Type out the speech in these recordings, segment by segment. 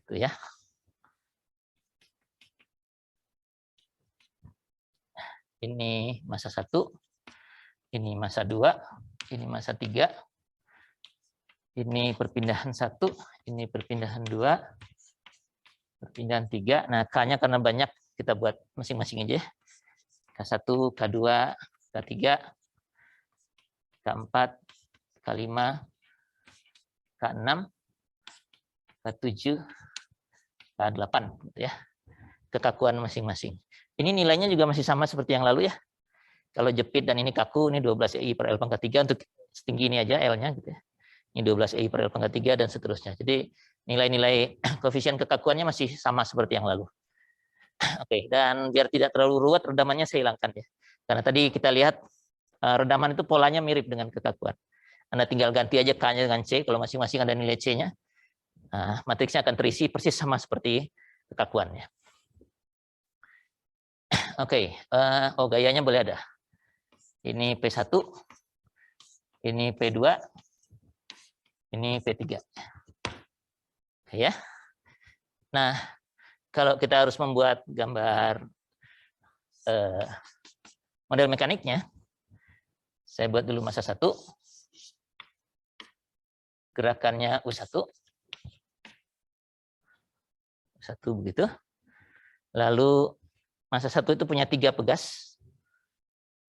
Gitu ya. Ini masa 1, ini masa 2, ini masa 3, ini perpindahan 1, ini perpindahan 2, perpindahan 3. Nah, K-nya karena banyak, kita buat masing-masing aja. K1, K2, K3, K4, K5, K6, K7, K8 gitu ya. Kekakuan masing-masing. Ini nilainya juga masih sama seperti yang lalu ya. Kalau jepit dan ini kaku, ini 12 EI per L pangkat 3 untuk setinggi ini aja L-nya gitu ya. Ini 12 EI per L pangkat 3 dan seterusnya. Jadi nilai-nilai koefisien kekakuannya masih sama seperti yang lalu. Oke, dan biar tidak terlalu ruwet redamannya saya hilangkan ya. Karena tadi kita lihat redaman itu polanya mirip dengan kekakuan. Anda tinggal ganti aja K-nya dengan C, kalau masing-masing ada nilai C-nya. Nah, matriksnya akan terisi persis sama seperti kekakuannya. Oke, gayanya boleh ada. Ini P1, ini P2, ini P3. Oke ya. Nah, kalau kita harus membuat gambar model mekaniknya, saya buat dulu masa 1. Gerakannya U1. U1 begitu. Lalu masa 1 itu punya 3 pegas.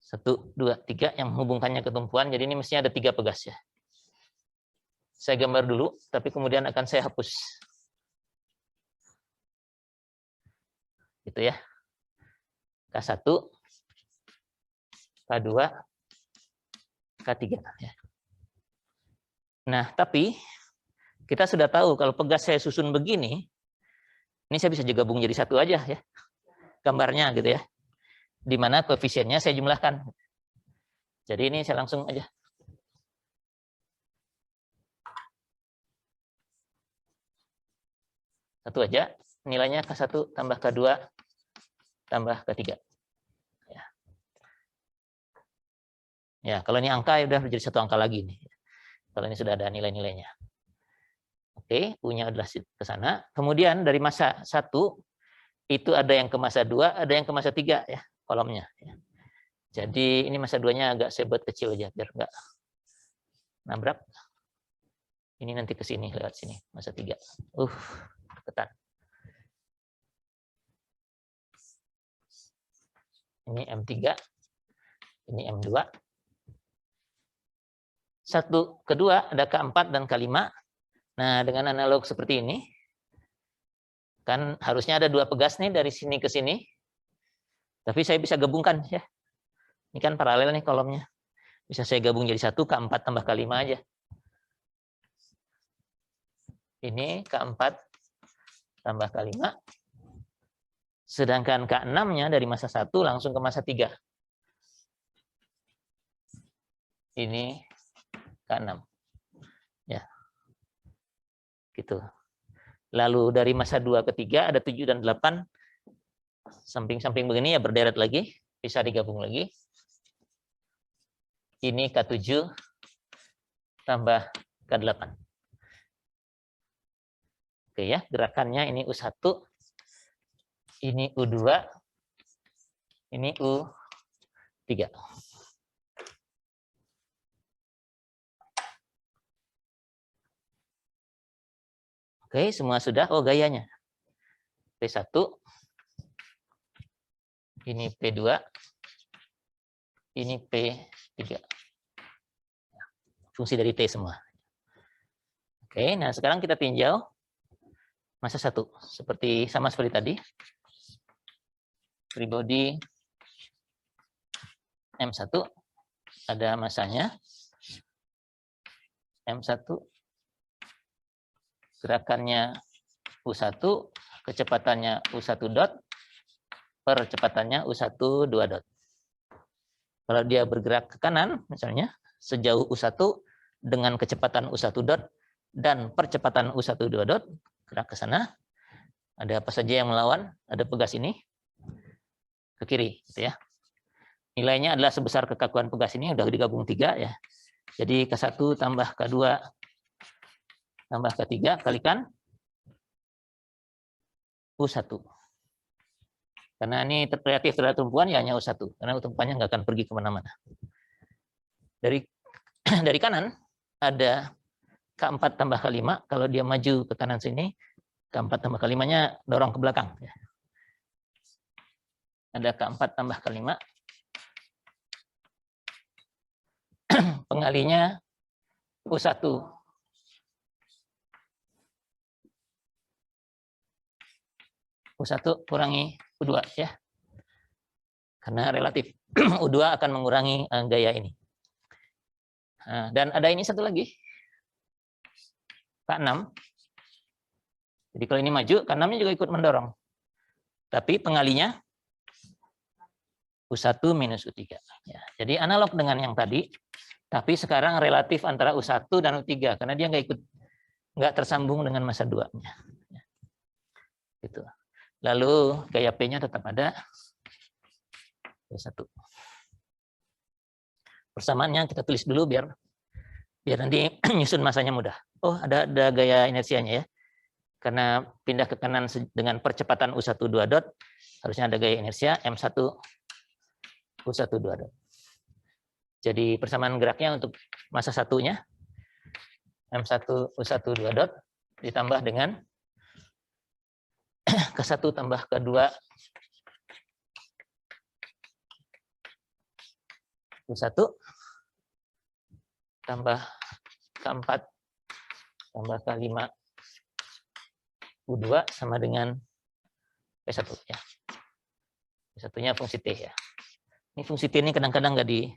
1, 2, 3 yang menghubungkannya ke tumpuan. Jadi ini mestinya ada 3 pegas ya. Saya gambar dulu, tapi kemudian akan saya hapus. Gitu ya. K1, K2, K3 ya. Nah, tapi kita sudah tahu kalau pegas saya susun begini, ini saya bisa juga gabung jadi satu aja ya. Gambarnya gitu ya. Di mana koefisiennya saya jumlahkan. Jadi ini saya langsung aja. Satu aja, nilainya K1 tambah K2 tambah K3. Ya, kalau ini angka ya udah menjadi satu angka lagi nih. Kalau ini sudah ada nilai-nilainya. Oke, U-nya adalah ke sana. Kemudian dari masa 1 itu ada yang ke masa 2, ada yang ke masa 3 ya, kolomnya. Jadi ini masa 2-nya agak saya buat kecil aja biar enggak nabrak. Ini nanti ke sini lewat sini, masa 3. Ketan. Ini M3, ini M2. 1, kedua ada K4 dan K5. Nah, dengan analog seperti ini, kan harusnya ada 2 pegas nih dari sini ke sini. Tapi saya bisa gabungkan ya. Ini kan paralel nih kolomnya. Bisa saya gabung jadi 1, K4 tambah K5 aja. Ini K4 tambah K5. Sedangkan K6-nya dari masa 1 langsung ke masa 3. Ini K6. Ya. Gitu. Lalu dari masa 2 ke 3 ada 7 dan 8. Samping-samping begini ya berderet lagi. Bisa digabung lagi. Ini K7 tambah K8. Oke ya, gerakannya ini U1. Ini U2. Ini U3. Oke, semua sudah. Gayanya. P1. Ini P2. Ini P3. Fungsi dari T semua. Oke, nah sekarang kita tinjau masa 1. Sama seperti tadi. Free body M1. Ada masanya. M1. Gerakannya U1. Kecepatannya U1 dot. Percepatannya U1 2 dot. Kalau dia bergerak ke kanan, misalnya, sejauh U1 dengan kecepatan U1 dot dan percepatan U1 2 dot, gerak ke sana. Ada apa saja yang melawan? Ada pegas ini ke kiri, gitu ya. Nilainya adalah sebesar kekakuan pegas ini, udah digabung 3 ya. Jadi K1 tambah K2 tambah K3 kalikan U1. Karena ini relatif terhadap tumpuan ya hanya U1. Karena tumpuannya nggak akan pergi kemana-mana. Dari kanan ada K4 tambah K5. Kalau dia maju ke kanan sini, K4 tambah K5-nya dorong ke belakang. Ada K4 tambah K5. Pengalinya U1. U1 kurangi U2 ya. Karena relatif U2 akan mengurangi gaya ini. Nah, dan ada ini satu lagi. K6. Jadi kalau ini maju, K6-nya juga ikut mendorong. Tapi pengalinya U1 minus U3. Ya, jadi analog dengan yang tadi, tapi sekarang relatif antara U1 dan U3 karena dia nggak tersambung dengan massa 2-nya. Ya. Gitu. Lalu gaya P-nya tetap ada P1. Persamaannya kita tulis dulu biar nanti nyusun masanya mudah. Oh, ada gaya inersianya ya. Karena pindah ke kanan dengan percepatan U1 2 dot, harusnya ada gaya inersia M1 U1 2 dot. Jadi persamaan geraknya untuk massa satunya M1 U1 2 dot ditambah dengan K1 tambah K2 U1 tambah K4 tambah K5 U2 sama dengan P1 ya. P1-nya fungsi T ya. Ini fungsi T ini kadang-kadang nggak di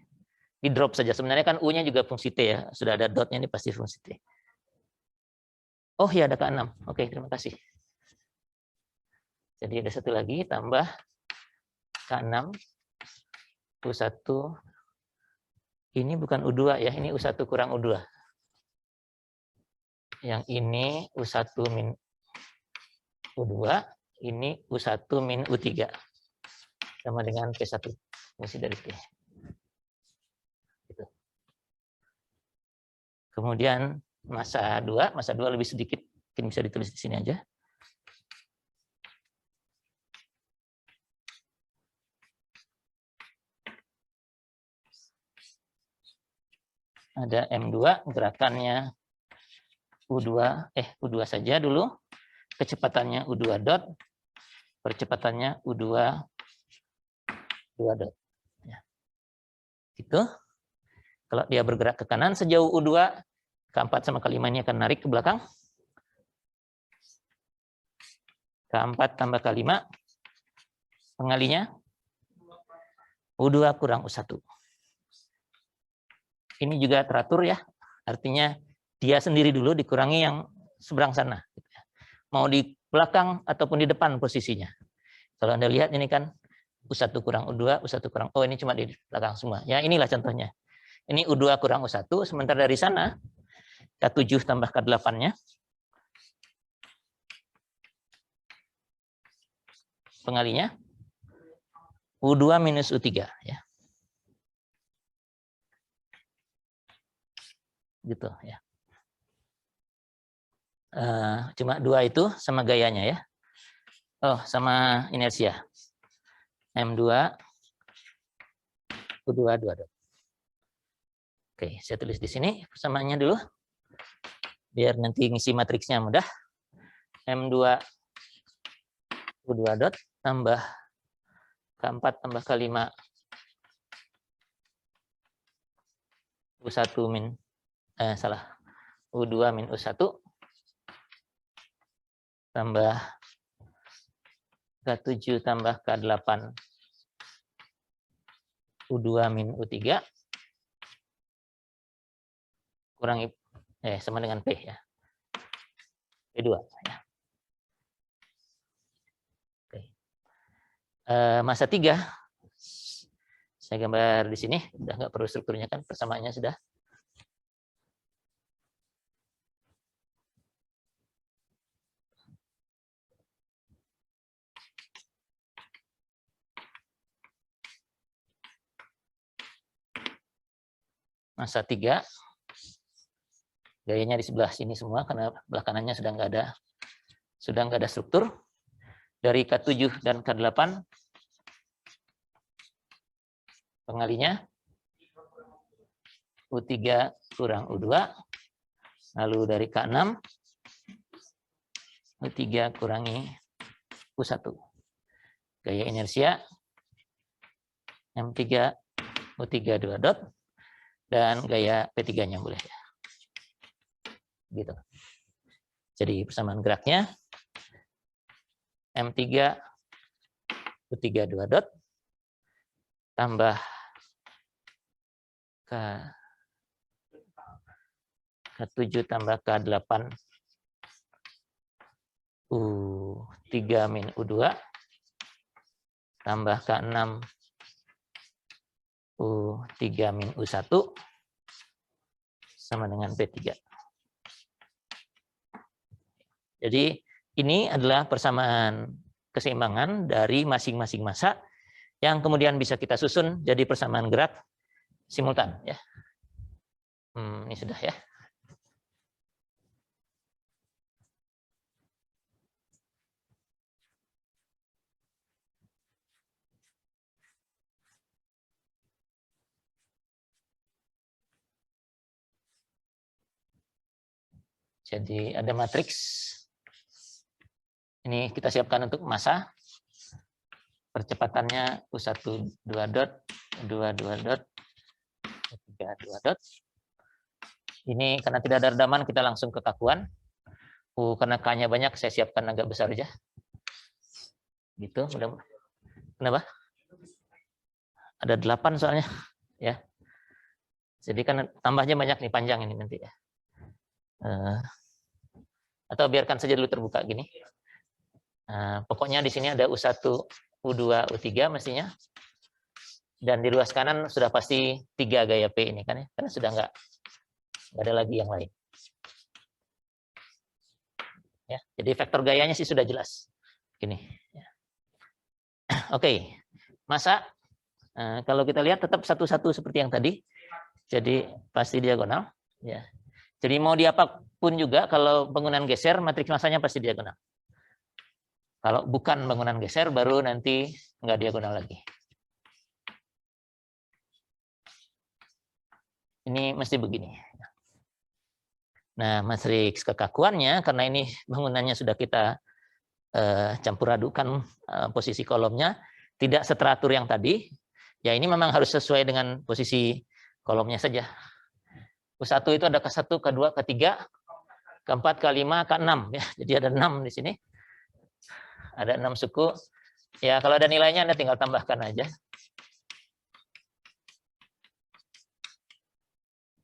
drop saja. Sebenarnya kan U-nya juga fungsi T ya. Sudah ada dotnya, ini pasti fungsi T. Oh ya, ada K6. Oke, terima kasih. Jadi ada satu lagi tambah K6 U1. Ini bukan U2 ya, ini U1 kurang U2. Yang ini U1 min U2, ini U1 min U3. Sama dengan P1. Fungsi dari T. Gitu. Kemudian massa 2 lebih sedikit, mungkin bisa ditulis di sini aja. Ada M2, gerakannya U2 saja dulu, kecepatannya U2 dot, percepatannya U2 dot. Ya. Gitu. Kalau dia bergerak ke kanan sejauh U2, K4 sama K5-nya akan narik ke belakang. K4 tambah K5, pengalinya U2 kurang U1. Ini juga teratur ya, artinya dia sendiri dulu dikurangi yang seberang sana. Mau di belakang ataupun di depan posisinya. Kalau Anda lihat ini kan U1 kurang U2, U1 kurang, oh ini cuma di belakang semua. Ya inilah contohnya. Ini U2 kurang U1, sementara dari sana K7 tambah K8-nya. Pengalinya U2 minus U3 ya. Gitu ya. Cuma dua itu sama gayanya ya. Oh, sama inersia. M2 U2 2 dot. Oke, saya tulis di sini persamaannya dulu. Biar nanti ngisi matriksnya mudah. M2 U2 dot tambah K4 tambah K5 U1 min U2 min U1 tambah K7 tambah K8 U2 min U3 kurangi sama dengan P ya. P2 ya. Oke. Massa 3 saya gambar di sini, udah nggak perlu strukturnya kan, persamaannya sudah. Massa 3 gayanya di sebelah sini semua karena belah kanannya sudah nggak ada struktur. dari K7 dan K8 pengalinya U3 kurang U2, lalu dari K6 U3 kurangi U1. Gaya inersia M3 U3 2 dot dan gaya P3-nya boleh ya. Gitu. Jadi persamaan geraknya M3 U3 2 dot tambah K7 tambah K8 U3 min U2 tambah K6 U3 min U1 sama dengan P3. Jadi ini adalah persamaan keseimbangan dari masing-masing massa yang kemudian bisa kita susun jadi persamaan gerak simultan ya. Ini sudah ya. Jadi ada matriks. Ini kita siapkan untuk massa. Percepatannya U1 2 dot, U2 2 dot, U3 2 dot. Ini karena tidak ada redaman kita langsung ke kakuan. Karena K-nya banyak saya siapkan agak besar aja. Gitu, mudah. Kenapa? Ada 8 soalnya ya. Jadi kan tambahnya banyak nih, panjang ini nanti ya. Atau biarkan saja dulu terbuka gini. Pokoknya di sini ada U1, U2, U3 mestinya. Dan di ruas kanan sudah pasti 3 gaya P ini kan ya, karena sudah nggak ada lagi yang lain. Ya, jadi vektor gayanya sih sudah jelas. Gini. Ya. Oke, massa kalau kita lihat tetap satu-satu seperti yang tadi. Jadi pasti diagonal. Ya. Jadi mau diapapun juga kalau bangunan geser matriks massanya pasti diagonal. Kalau bukan bangunan geser baru nanti nggak diagonal lagi. Ini mesti begini. Nah, matriks kekakuannya karena ini bangunannya sudah kita campur adukan posisi kolomnya tidak seteratur yang tadi. Ya ini memang harus sesuai dengan posisi kolomnya saja. U1 itu ada K1, K2, K3, K4, K5, K6 ya. Jadi ada 6 di sini. Ada 6 suku. Ya, kalau ada nilainya Anda tinggal tambahkan aja.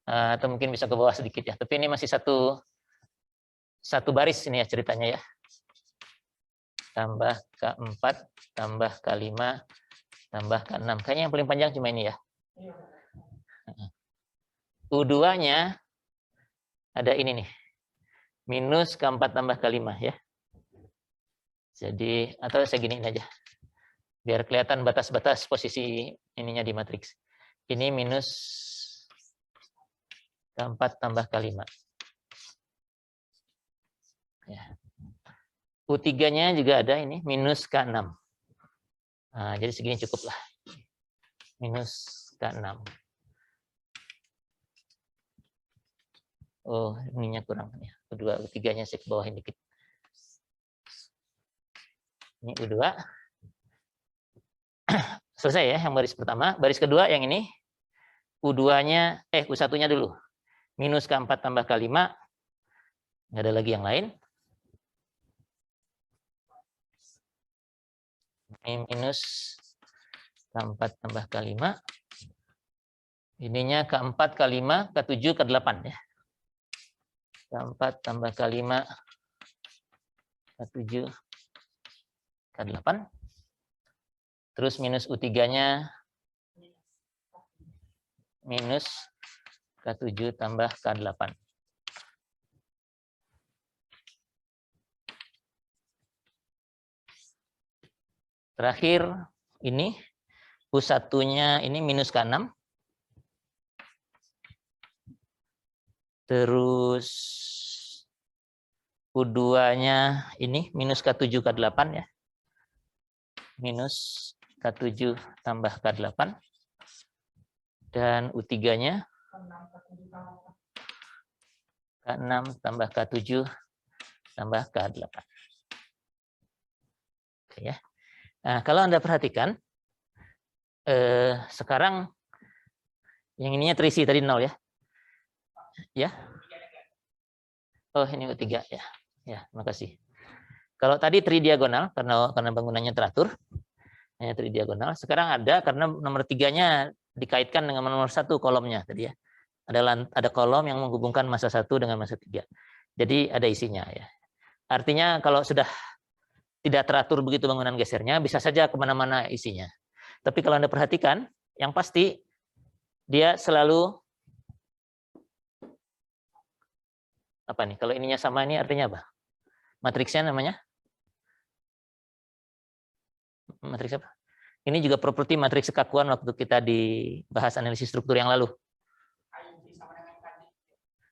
Atau mungkin bisa ke bawah sedikit ya. Tapi ini masih satu baris ini ya ceritanya ya. Tambah K4, tambah K5, tambah K6. Kayaknya yang paling panjang cuma ini ya. U2-nya ada ini nih. Minus K4 tambah K5 ya. Jadi, atau saya giniin aja. Biar kelihatan batas-batas posisi ininya di matriks. Ini minus K4 tambah K5. Ya. U3-nya juga ada ini, minus K6. Nah, jadi segini cukup lah. Minus K6. Oh, ininya kurang. Ya. U2, U3-nya saya ke bawahin dikit. Ini U2. Selesai ya yang baris pertama. Baris kedua yang ini. U2-nya, U1-nya dulu. Minus K4 tambah K5. Nggak ada lagi yang lain. Ini minus K4 tambah K5. Ininya K4, K5, K7, K8 ya. K4 tambah K5, K7, K8. Terus minus U3-nya minus K7 tambah K8. Terakhir ini U1-nya ini minus K6. Terus U2-nya ini minus K7 K8 ya. minus K7 tambah K8. Dan U3-nya K6 tambah K7 tambah K8. Oke, ya. Nah, kalau Anda perhatikan, sekarang yang ininya terisi tadi 0 ya. Ya. Oh, ini U3 ya. Ya, makasih. Kalau tadi tridiagonal karena bangunannya teratur, hanya tridiagonal. Sekarang ada karena nomor 3-nya dikaitkan dengan nomor 1 kolomnya tadi ya. Ada kolom yang menghubungkan massa 1 dengan massa 3. Jadi ada isinya ya. Artinya kalau sudah tidak teratur begitu bangunan gesernya, bisa saja kemana-mana isinya. Tapi kalau Anda perhatikan, yang pasti dia selalu apa nih? Kalau ininya sama ini artinya apa? Matriksnya namanya? Matriks apa? Ini juga properti matriks kekakuan waktu kita dibahas analisis struktur yang lalu.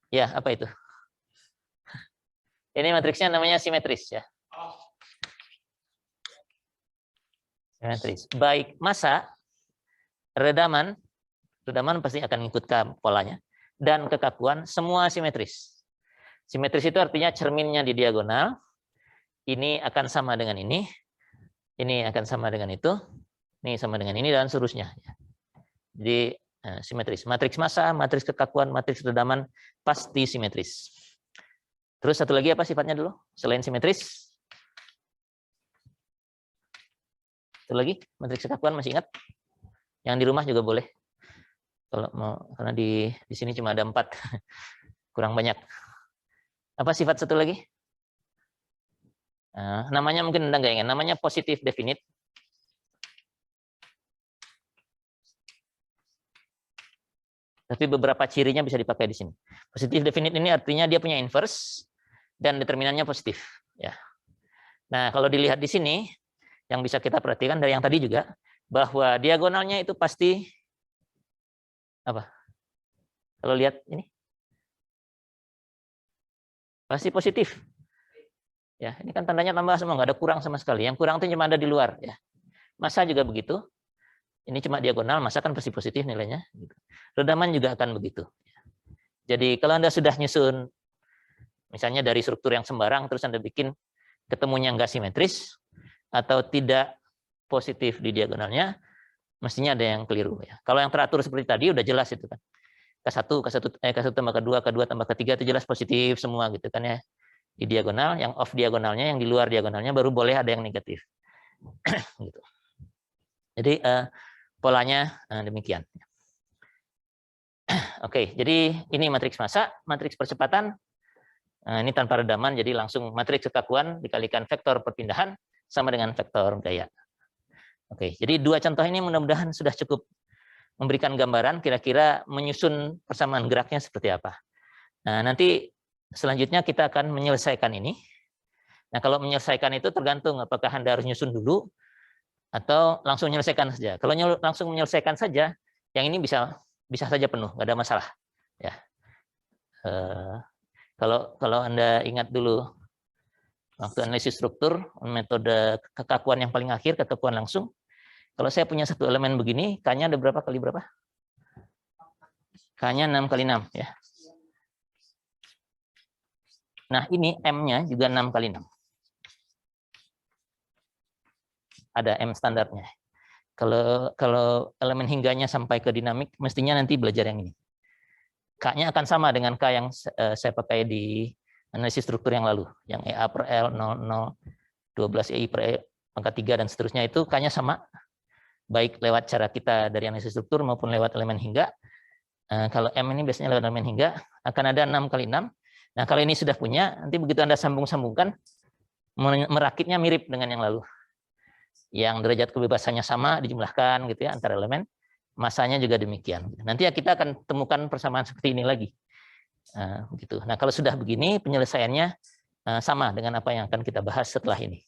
Ya, apa itu? Ini matriksnya namanya simetris ya. Simetris. Baik massa, redaman pasti akan ikut polanya, dan kekakuan semua simetris. Simetris itu artinya cerminnya di diagonal. Ini akan sama dengan ini akan sama dengan itu, ini sama dengan ini, dan seterusnya. Jadi simetris. Matriks massa, matriks kekakuan, matriks redaman pasti simetris. Terus satu lagi apa sifatnya dulu selain simetris? Satu lagi matriks kekakuan masih ingat? Yang di rumah juga boleh. Kalau mau, karena di sini cuma ada 4, kurang banyak. Apa sifat satu lagi? Namanya mungkin Anda nggak ingat. Namanya positif definite. Tapi beberapa cirinya bisa dipakai di sini. Positif definite ini artinya dia punya inverse dan determinannya positif. Ya. Nah, kalau dilihat di sini, yang bisa kita perhatikan dari yang tadi juga, bahwa diagonalnya itu pasti apa? Kalau lihat ini, pasti positif. Ya, ini kan tandanya tambah semua, nggak ada kurang sama sekali. Yang kurang itu cuma ada di luar. Ya. Massa juga begitu. Ini cuma diagonal, massa kan pasti positif nilainya. Redaman juga akan begitu. Jadi kalau Anda sudah nyusun, misalnya dari struktur yang sembarang, terus Anda bikin ketemunya nggak simetris, atau tidak positif di diagonalnya, mestinya ada yang keliru. Ya. Kalau yang teratur seperti tadi, udah jelas itu kan. K1 tambah K2 tambah K3 itu jelas positif semua gitu kan ya. Di diagonal, yang off diagonalnya, yang di luar diagonalnya baru boleh ada yang negatif. Gitu. Jadi polanya demikian. Oke, jadi ini matriks massa, matriks percepatan. Ini tanpa redaman, jadi langsung matriks kekakuan dikalikan vektor perpindahan sama dengan vektor gaya. Oke, jadi 2 contoh ini mudah-mudahan sudah cukup memberikan gambaran kira-kira menyusun persamaan geraknya seperti apa. Nah, nanti selanjutnya kita akan menyelesaikan ini. Nah, kalau menyelesaikan itu tergantung apakah Anda harus nyusun dulu atau langsung menyelesaikan saja. Kalau langsung menyelesaikan saja, yang ini bisa saja penuh, nggak ada masalah. Ya. Kalau Anda ingat dulu waktu analisis struktur, metode kekakuan yang paling akhir, kekakuan langsung. Kalau saya punya satu elemen begini, K-nya ada berapa kali berapa? K-nya 6 kali 6 ya. Nah, ini M-nya juga 6 kali 6. Ada M standarnya. Kalau elemen hingganya sampai ke dinamik, mestinya nanti belajar yang ini. K-nya akan sama dengan K yang saya pakai di analisis struktur yang lalu. Yang EA per L, 0, 0, 12 EI per E, pangkat 3, dan seterusnya itu K-nya sama. Baik lewat cara kita dari analisis struktur maupun lewat elemen hingga. Kalau M ini biasanya lewat elemen hingga, akan ada 6 kali 6. Nah, kalau ini sudah punya, nanti begitu Anda sambung-sambungkan, merakitnya mirip dengan yang lalu. Yang derajat kebebasannya sama, dijumlahkan gitu ya antara elemen, masanya juga demikian. Nanti ya kita akan temukan persamaan seperti ini lagi. Begitu. Nah, kalau sudah begini, penyelesaiannya sama dengan apa yang akan kita bahas setelah ini.